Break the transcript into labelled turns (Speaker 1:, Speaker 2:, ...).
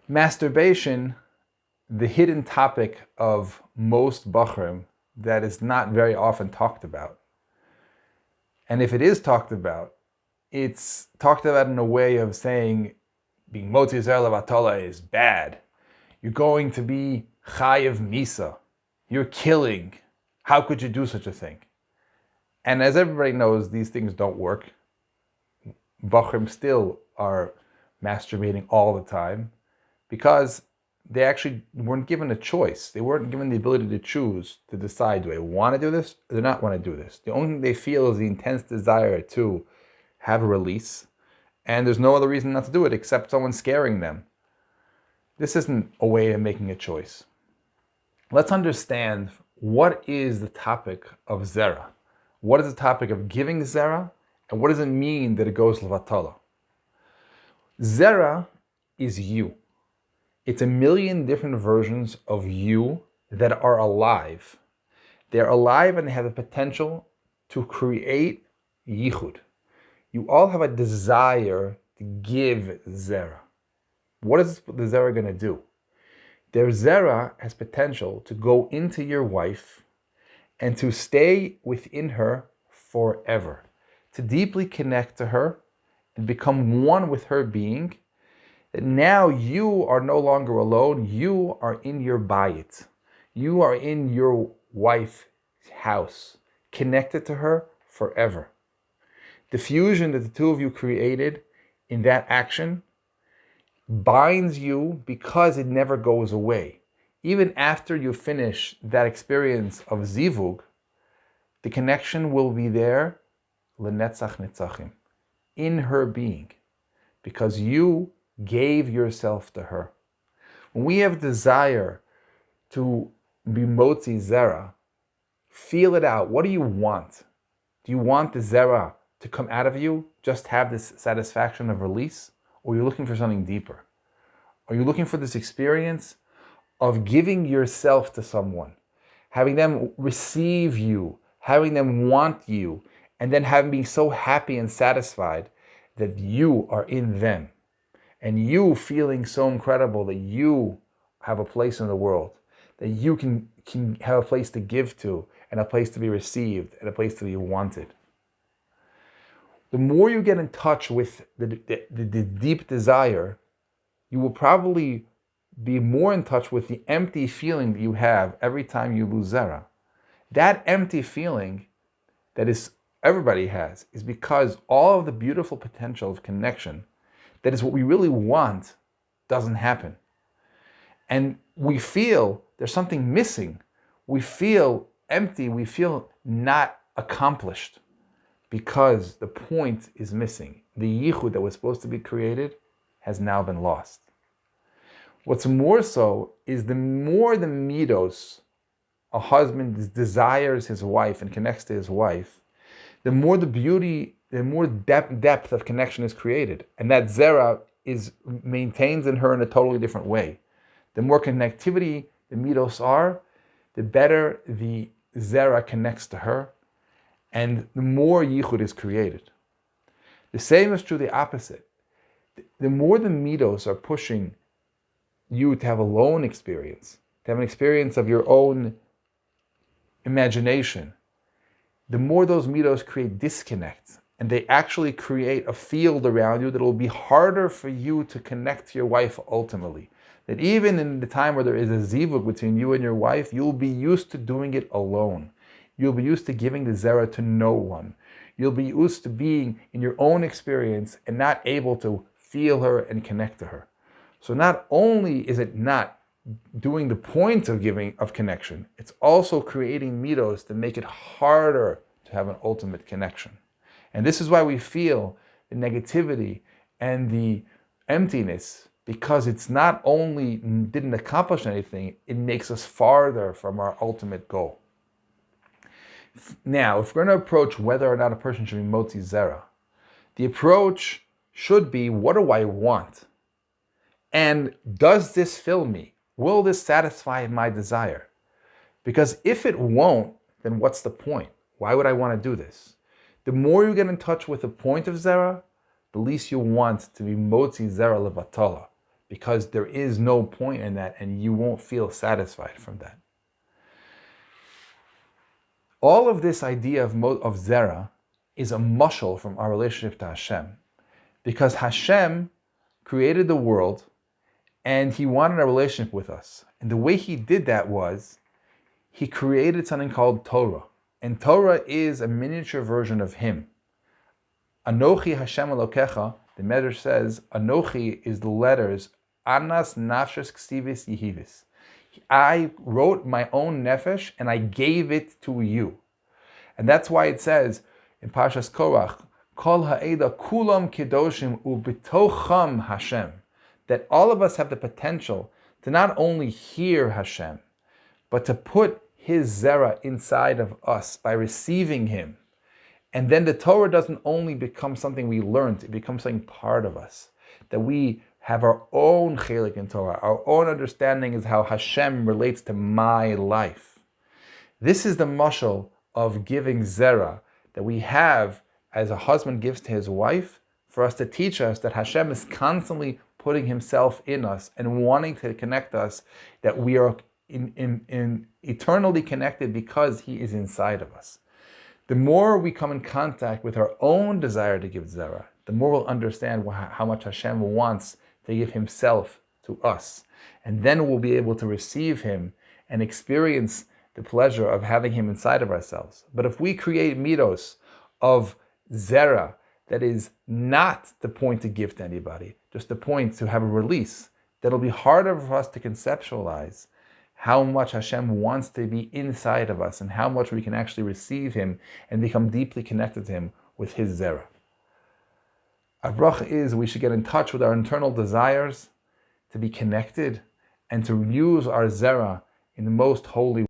Speaker 1: Masturbation, the hidden topic of most bachrim that is not very often talked about. And if it is talked about, it's talked about in a way of saying being motzi zera levatala is bad. You're going to be chayev misa. You're killing. How could you do such a thing? And as everybody knows, these things don't work. Bachrim still are masturbating all the time because they actually weren't given a choice. They weren't given the ability to choose, to decide, do I want to do this or do I not want to do this? The only thing they feel is the intense desire to have a release, and there's no other reason not to do it except someone scaring them. This isn't a way of making a choice. Let's understand what is the topic of zera. What is the topic of giving zera, and what does it mean that it goes levatala? Zera is you. It's a million different versions of you that are alive. They're alive and they have the potential to create yichud. You all have a desire to give zera. What is the zera going to do? Their zera has potential to go into your wife and to stay within her forever, to deeply connect to her and become one with her being. That now you are no longer alone, you are in your bayit. You are in your wife's house, connected to her forever. The fusion that the two of you created in that action binds you because it never goes away. Even after you finish that experience of zivug, the connection will be there, lenetzach netzachim, in her being, because you gave yourself to her. When we have desire to be motzi zera, feel it out. What do you want? Do you want the zera to come out of you, just have this satisfaction of release? Or are you looking for something deeper? Are you looking for this experience of giving yourself to someone, having them receive you, having them want you, and then having being so happy and satisfied that you are in them, and you feeling so incredible that you have a place in the world, that you can have a place to give to, and a place to be received, and a place to be wanted? The more you get in touch with the deep desire, you will probably be more in touch with the empty feeling that you have every time you lose zera. That empty feeling that is everybody has is because all of the beautiful potential of connection, that is what we really want, doesn't happen. And we feel there's something missing. We feel empty. We feel not accomplished because the point is missing. The yichud that was supposed to be created has now been lost. What's more so is the more the midos a husband desires his wife and connects to his wife, the more the beauty, the more depth of connection is created. And that zera is maintains in her in a totally different way. The more connectivity the midos are, the better the zera connects to her, and the more yichud is created. The same is true the opposite. The more the midos are pushing you to have a lone experience, to have an experience of your own imagination, the more those midos create disconnect, and they actually create a field around you that will be harder for you to connect to your wife ultimately. That even in the time where there is a zivug between you and your wife, you'll be used to doing it alone. You'll be used to giving the zera to no one. You'll be used to being in your own experience and not able to feel her and connect to her. So not only is it not doing the point of giving of connection, it's also creating midos to make it harder to have an ultimate connection. And this is why we feel the negativity and the emptiness, because it's not only didn't accomplish anything, it makes us farther from our ultimate goal. Now, if we're going to approach whether or not a person should be motzi zera, the approach should be, what do I want? And does this fill me? Will this satisfy my desire? Because if it won't, then what's the point? Why would I want to do this? The more you get in touch with the point of zera, the least you want to be motzi zera levatala, because there is no point in that and you won't feel satisfied from that. All of this idea of zera is a mushal from our relationship to Hashem, because Hashem created the world and he wanted a relationship with us. And the way he did that was he created something called Torah. And Torah is a miniature version of him. Anochi Hashem Elokecha, the Medrash says, Anochi is the letters Anas Nafshes Ksivis Yehivis. I wrote my own nefesh and I gave it to you. And that's why it says in Parshas Korach, Kol ha'eda kulam kedoshim ubitocham Hashem, that all of us have the potential to not only hear Hashem, but to put his zera inside of us by receiving him. And then the Torah doesn't only become something we learned, it becomes something part of us. That we have our own chelik in Torah, our own understanding is how Hashem relates to my life. This is the mashal of giving zera that we have as a husband gives to his wife, for us to teach us that Hashem is constantly putting himself in us and wanting to connect us, that we are in eternally connected because he is inside of us. The more we come in contact with our own desire to give zera, the more we'll understand how much Hashem wants to give himself to us. And then we'll be able to receive him and experience the pleasure of having him inside of ourselves. But if we create midos of zera, that is not the point to give to anybody, just the point to have a release, that'll be harder for us to conceptualize how much Hashem wants to be inside of us and how much we can actually receive him and become deeply connected to him with his zera. Our bracha is we should get in touch with our internal desires to be connected and to use our zera in the most holy way.